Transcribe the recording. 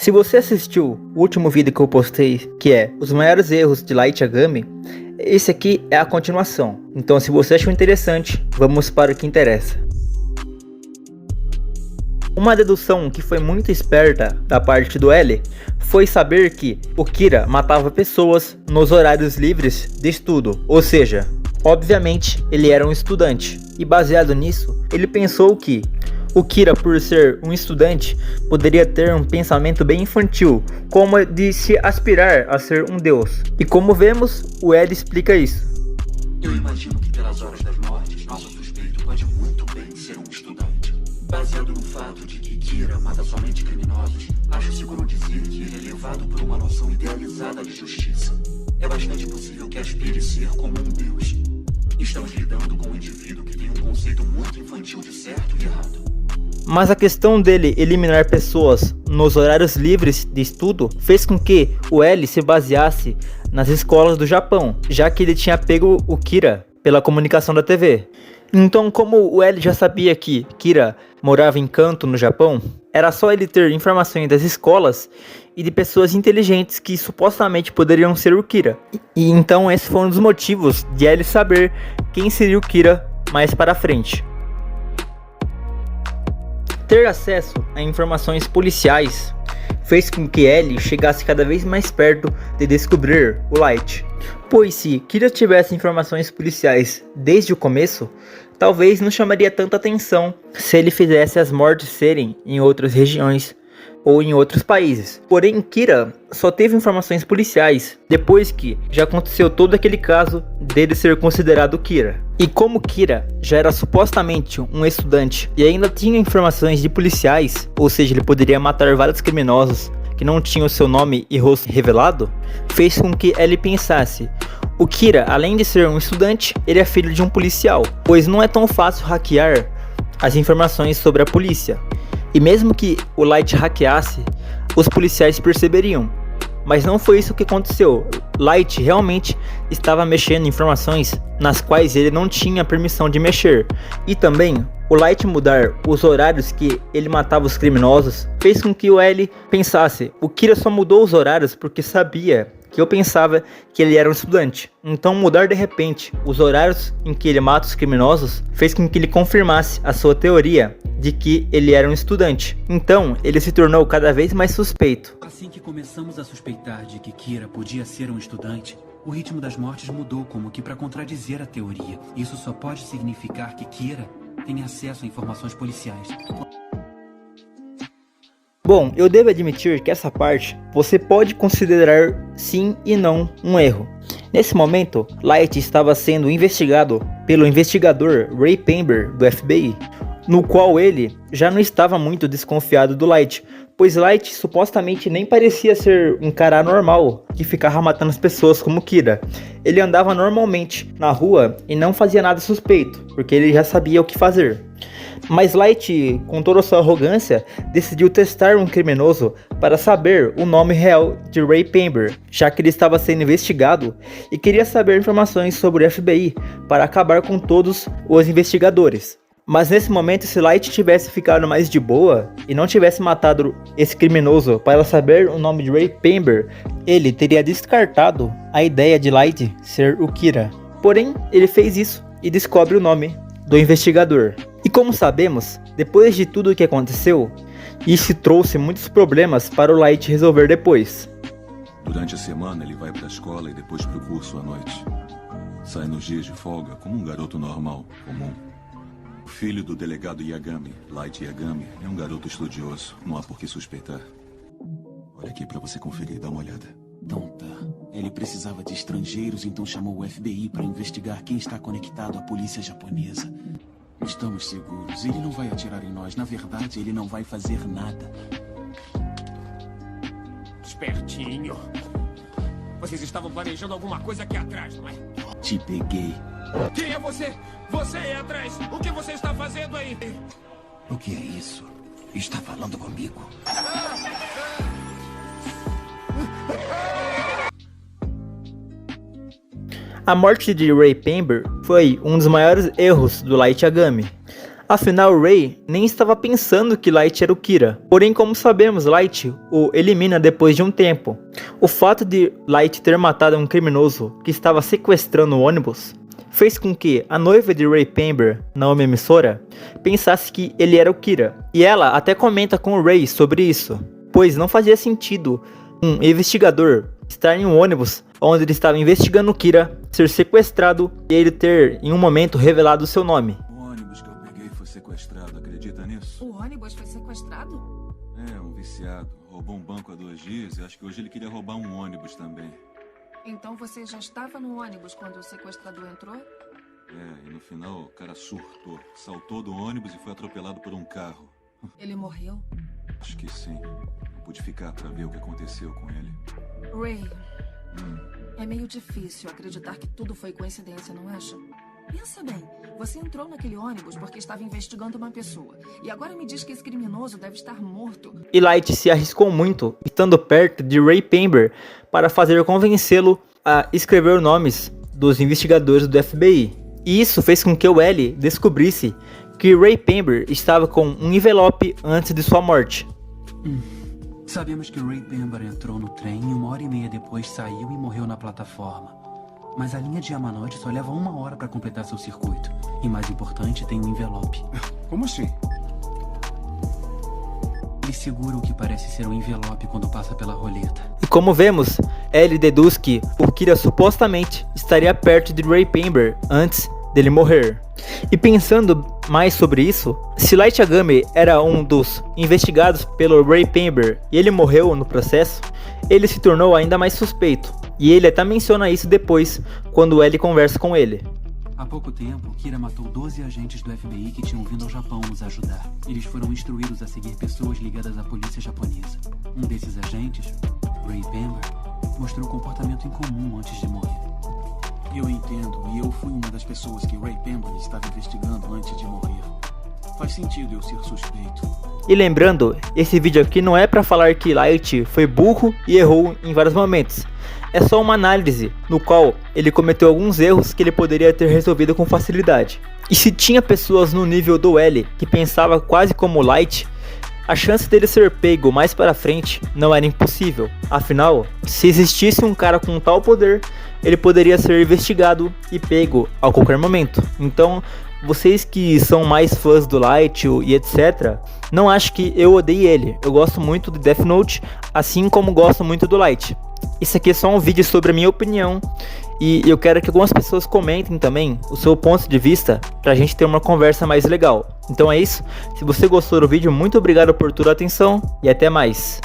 Se você assistiu o último vídeo que eu postei, que é os maiores erros de Light Yagami, esse aqui é a continuação. Então se você achou interessante, vamos para o que interessa. Uma dedução que foi muito esperta da parte do L foi saber que o Kira matava pessoas nos horários livres de estudo, ou seja, obviamente ele era um estudante, e baseado nisso, ele pensou que o Kira, por ser um estudante, poderia ter um pensamento bem infantil, como de se aspirar a ser um deus. E como vemos, o L explica isso. Eu imagino que pelas horas das mortes, nosso suspeito pode muito bem ser um estudante. Baseado no fato de que Kira mata somente criminosos, acho seguro dizer que ele é levado por uma noção idealizada de justiça. É bastante possível que aspire ser como um deus. Estamos lidando com um indivíduo que tem um conceito muito infantil de certo e errado. Mas a questão dele eliminar pessoas nos horários livres de estudo fez com que o L se baseasse nas escolas do Japão, já que ele tinha pego o Kira pela comunicação da TV. Então, como o L já sabia que Kira morava em Kanto, no Japão, era só ele ter informações das escolas e de pessoas inteligentes que supostamente poderiam ser o Kira. E então esse foi um dos motivos de L saber quem seria o Kira mais para frente. Ter acesso a informações policiais fez com que L chegasse cada vez mais perto de descobrir o Light. Pois se Kira tivesse informações policiais desde o começo, talvez não chamaria tanta atenção se ele fizesse as mortes serem em outras regiões ou em outros países. Porém, Kira só teve informações policiais depois que já aconteceu todo aquele caso dele ser considerado Kira. E como Kira já era supostamente um estudante e ainda tinha informações de policiais, ou seja, ele poderia matar vários criminosos que não tinham seu nome e rosto revelado, fez com que ele pensasse: o Kira, além de ser um estudante, ele é filho de um policial, pois não é tão fácil hackear as informações sobre a polícia. E mesmo que o Light hackeasse, os policiais perceberiam. Mas não foi isso que aconteceu. Light realmente estava mexendo em informações nas quais ele não tinha permissão de mexer. E também, o Light mudar os horários que ele matava os criminosos fez com que o L pensasse: o Kira só mudou os horários porque sabia que eu pensava que ele era um estudante. Então mudar de repente os horários em que ele mata os criminosos fez com que ele confirmasse a sua teoria de que ele era um estudante. Então ele se tornou cada vez mais suspeito. Assim que começamos a suspeitar de que Kira podia ser um estudante, o ritmo das mortes mudou como que para contradizer a teoria. Isso só pode significar que Kira tem acesso a informações policiais. Bom, eu devo admitir que essa parte você pode considerar sim e não um erro. Nesse momento, Light estava sendo investigado pelo investigador Ray Pember do FBI, no qual ele já não estava muito desconfiado do Light, pois Light supostamente nem parecia ser um cara normal que ficava matando as pessoas como Kira. Ele andava normalmente na rua e não fazia nada suspeito, porque ele já sabia o que fazer. Mas Light, com toda a sua arrogância, decidiu testar um criminoso para saber o nome real de Ray Pember, já que ele estava sendo investigado e queria saber informações sobre o FBI para acabar com todos os investigadores. Mas nesse momento, se Light tivesse ficado mais de boa e não tivesse matado esse criminoso para saber o nome de Ray Pember, ele teria descartado a ideia de Light ser o Kira. Porém, ele fez isso e descobre o nome do investigador. E como sabemos, depois de tudo o que aconteceu, isso trouxe muitos problemas para o Light resolver depois. Durante a semana ele vai para a escola e depois para o curso à noite. Sai nos dias de folga como um garoto normal, comum. O filho do delegado Yagami, Light Yagami, é um garoto estudioso, não há por que suspeitar. Olha aqui para você conferir, dá uma olhada. Então tá. Ele precisava de estrangeiros, então chamou o FBI para investigar quem está conectado à polícia japonesa. Estamos seguros. Ele não vai atirar em nós. Na verdade, ele não vai fazer nada. Espertinho. Vocês estavam planejando alguma coisa aqui atrás, não é? Te peguei. Quem é você? Você aí atrás. O que você está fazendo aí? O que é isso? Está falando comigo? A morte de Ray Pember foi um dos maiores erros do Light Yagami. Afinal, Ray nem estava pensando que Light era o Kira. Porém, como sabemos, Light o elimina depois de um tempo. O fato de Light ter matado um criminoso que estava sequestrando o ônibus fez com que a noiva de Ray Pember, Naomi Emissora, pensasse que ele era o Kira. E ela até comenta com o Ray sobre isso, pois não fazia sentido um investigador estar em um ônibus onde ele estava investigando o Kira, ser sequestrado e ele ter em um momento revelado o seu nome. O ônibus que eu peguei foi sequestrado, acredita nisso? O ônibus foi sequestrado? É, um viciado. Roubou um banco há 2 dias e acho que hoje ele queria roubar um ônibus também. Então você já estava no ônibus quando o sequestrador entrou? É, e no final o cara surtou, saltou do ônibus e foi atropelado por um carro. Ele morreu? Acho que sim. Eu pude ficar pra ver o que aconteceu com ele. Ray, é meio difícil acreditar que tudo foi coincidência, não acha? Pensa bem, você entrou naquele ônibus porque estava investigando uma pessoa. E agora me diz que esse criminoso deve estar morto. E Light se arriscou muito, estando perto de Ray Pember, para fazer convencê-lo a escrever os nomes dos investigadores do FBI. E isso fez com que o L descobrisse que Ray Pember estava com um envelope antes de sua morte. Sabemos que o Ray Pember entrou no trem e 1h30 depois saiu e morreu na plataforma. Mas a linha de Yamanote só leva 1 hora para completar seu circuito. E mais importante, tem um envelope. Como assim? Ele segura o que parece ser um envelope quando passa pela roleta. E como vemos, L deduz que o Kira supostamente estaria perto de Ray Pember antes dele morrer. E pensando mais sobre isso, se Light Yagami era um dos investigados pelo Ray Pember e ele morreu no processo, ele se tornou ainda mais suspeito. E ele até menciona isso depois, quando L conversa com ele. Há pouco tempo, Kira matou 12 agentes do FBI que tinham vindo ao Japão nos ajudar. Eles foram instruídos a seguir pessoas ligadas à polícia japonesa. Um desses agentes, Ray Pember, mostrou comportamento incomum antes de morrer. Eu entendo, e eu fui uma das pessoas que Ray Pember estava investigando antes de morrer. Faz sentido eu ser suspeito. E lembrando, esse vídeo aqui não é pra falar que Light foi burro e errou em vários momentos. É só uma análise, no qual ele cometeu alguns erros que ele poderia ter resolvido com facilidade. E se tinha pessoas no nível do L que pensava quase como Light, a chance dele ser pego mais para frente não era impossível. Afinal, se existisse um cara com tal poder, ele poderia ser investigado e pego a qualquer momento. Então, vocês que são mais fãs do Light e etc, não acho que eu odeie ele. Eu gosto muito de Death Note, assim como gosto muito do Light. Isso aqui é só um vídeo sobre a minha opinião e eu quero que algumas pessoas comentem também o seu ponto de vista pra gente ter uma conversa mais legal. Então é isso, se você gostou do vídeo, muito obrigado por toda a atenção e até mais.